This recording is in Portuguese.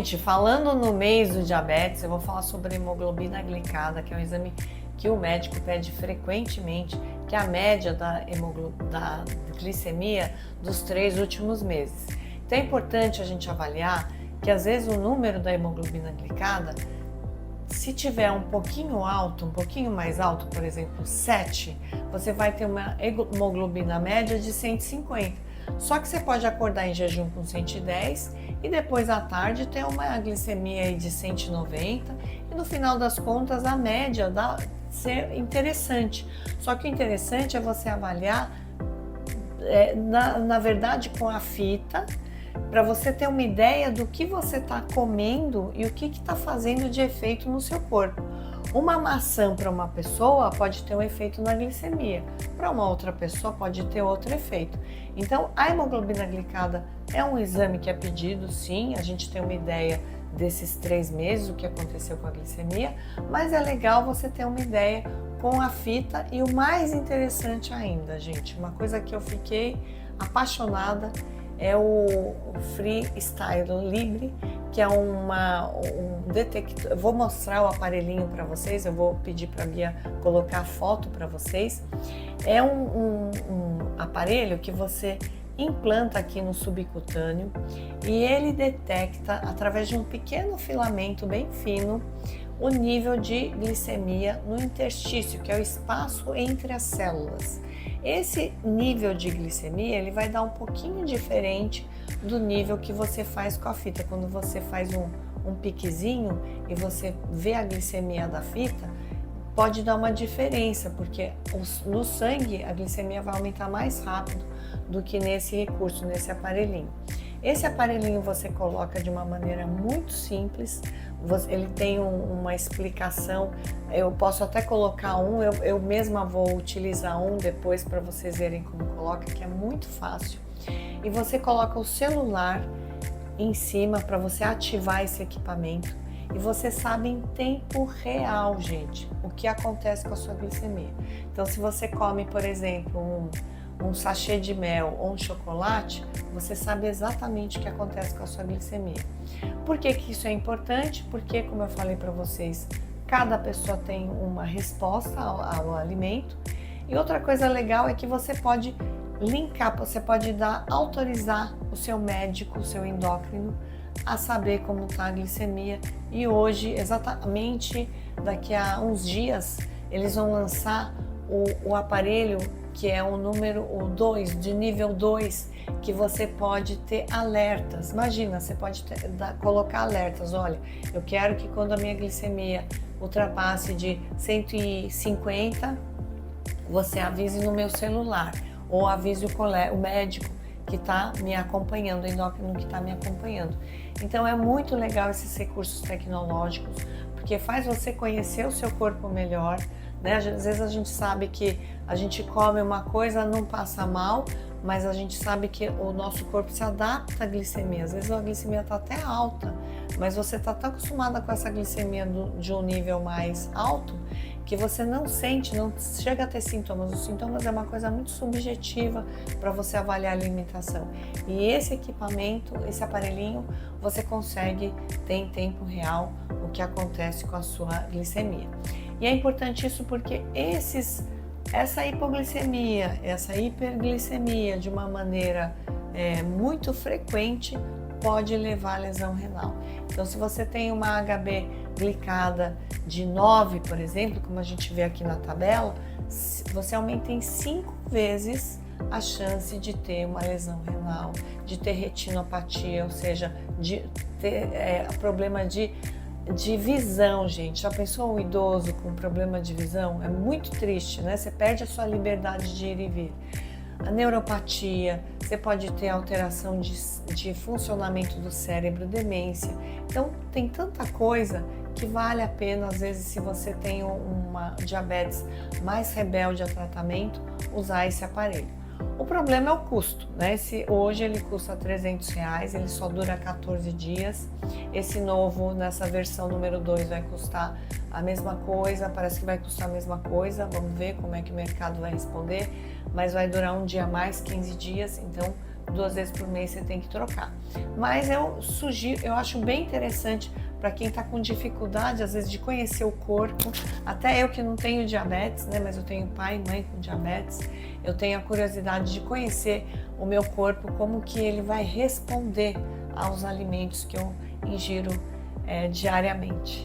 Gente, falando no mês do diabetes, eu vou falar sobre a hemoglobina glicada, que é um exame que o médico pede frequentemente, que é a média da glicemia dos 3 últimos meses. Então é importante a gente avaliar que às vezes o número da hemoglobina glicada, se tiver um pouquinho alto, um pouquinho mais alto, por exemplo, 7, você vai ter uma hemoglobina média de 150. Só que você pode acordar em jejum com 110 e depois à tarde ter uma glicemia aí de 190 e no final das contas a média dá ser interessante. Só que o interessante é você avaliar, na verdade, com a fita, para você ter uma ideia do que você está comendo e o que está fazendo de efeito no seu corpo. Uma maçã para uma pessoa pode ter um efeito na glicemia, para uma outra pessoa pode ter outro efeito. Então, a hemoglobina glicada é um exame que é pedido, sim, a gente tem uma ideia desses 3 meses, o que aconteceu com a glicemia, mas é legal você ter uma ideia com a fita e o mais interessante ainda, gente, uma coisa que eu fiquei apaixonada é o Freestyle Libre, que é um detector. Eu vou mostrar o aparelhinho para vocês, eu vou pedir para a Bia colocar a foto para vocês. É um aparelho que você implanta aqui no subcutâneo e ele detecta, através de um pequeno filamento bem fino, o nível de glicemia no interstício, que é o espaço entre as células. Esse nível de glicemia ele vai dar um pouquinho diferente do nível que você faz com a fita. Quando você faz um piquezinho e você vê a glicemia da fita, pode dar uma diferença, porque no sangue a glicemia vai aumentar mais rápido do que nesse recurso, nesse aparelhinho. Esse aparelhinho você coloca de uma maneira muito simples, ele tem uma explicação, eu posso até colocar eu mesma vou utilizar depois para vocês verem como coloca, que é muito fácil. E você coloca o celular em cima para você ativar esse equipamento e você sabe em tempo real, gente, o que acontece com a sua glicemia. Então, se você come, por exemplo, um sachê de mel ou um chocolate, você sabe exatamente o que acontece com a sua glicemia. Por que isso é importante? Porque, como eu falei para vocês, cada pessoa tem uma resposta ao alimento. E outra coisa legal é que você pode linkar, você pode autorizar o seu médico, o seu endócrino, a saber como está a glicemia. E hoje, exatamente daqui a uns dias, eles vão lançar o aparelho que é o número 2, de nível 2, que você pode ter alertas. Imagina, você pode colocar alertas. Olha, eu quero que quando a minha glicemia ultrapasse de 150, você avise no meu celular, ou avise o médico que está me acompanhando, o endócrino que está me acompanhando. Então é muito legal esses recursos tecnológicos, porque faz você conhecer o seu corpo melhor, né? Às vezes a gente sabe que a gente come uma coisa, não passa mal, mas a gente sabe que o nosso corpo se adapta à glicemia. Às vezes a glicemia está até alta, mas você está tão acostumada com essa glicemia de um nível mais alto que você não sente, não chega a ter sintomas. Os sintomas é uma coisa muito subjetiva para você avaliar a alimentação. E esse equipamento, esse aparelhinho, você consegue ter em tempo real o que acontece com a sua glicemia. E é importante isso porque essa hipoglicemia, essa hiperglicemia de uma maneira muito frequente pode levar à lesão renal. Então, se você tem uma HB glicada de 9, por exemplo, como a gente vê aqui na tabela, você aumenta em 5 vezes a chance de ter uma lesão renal, de ter retinopatia, ou seja, de ter problema de visão, gente. Já pensou um idoso com problema de visão? É muito triste, né? Você perde a sua liberdade de ir e vir. A neuropatia, você pode ter alteração de funcionamento do cérebro, demência. Então, tem tanta coisa que vale a pena, às vezes, se você tem uma diabetes mais rebelde a tratamento, usar esse aparelho. O problema é o custo, né? Hoje ele custa R$300, ele só dura 14 dias. Esse novo, nessa versão número 2, vai custar a mesma coisa, parece que vai custar a mesma coisa. Vamos ver como é que o mercado vai responder, mas vai durar um dia a mais, 15 dias, então 2 vezes por mês você tem que trocar. Mas eu sugiro, eu acho bem interessante para quem está com dificuldade, às vezes, de conhecer o corpo. Até eu que não tenho diabetes, né, mas eu tenho pai e mãe com diabetes, eu tenho a curiosidade de conhecer o meu corpo, como que ele vai responder aos alimentos que eu ingiro diariamente.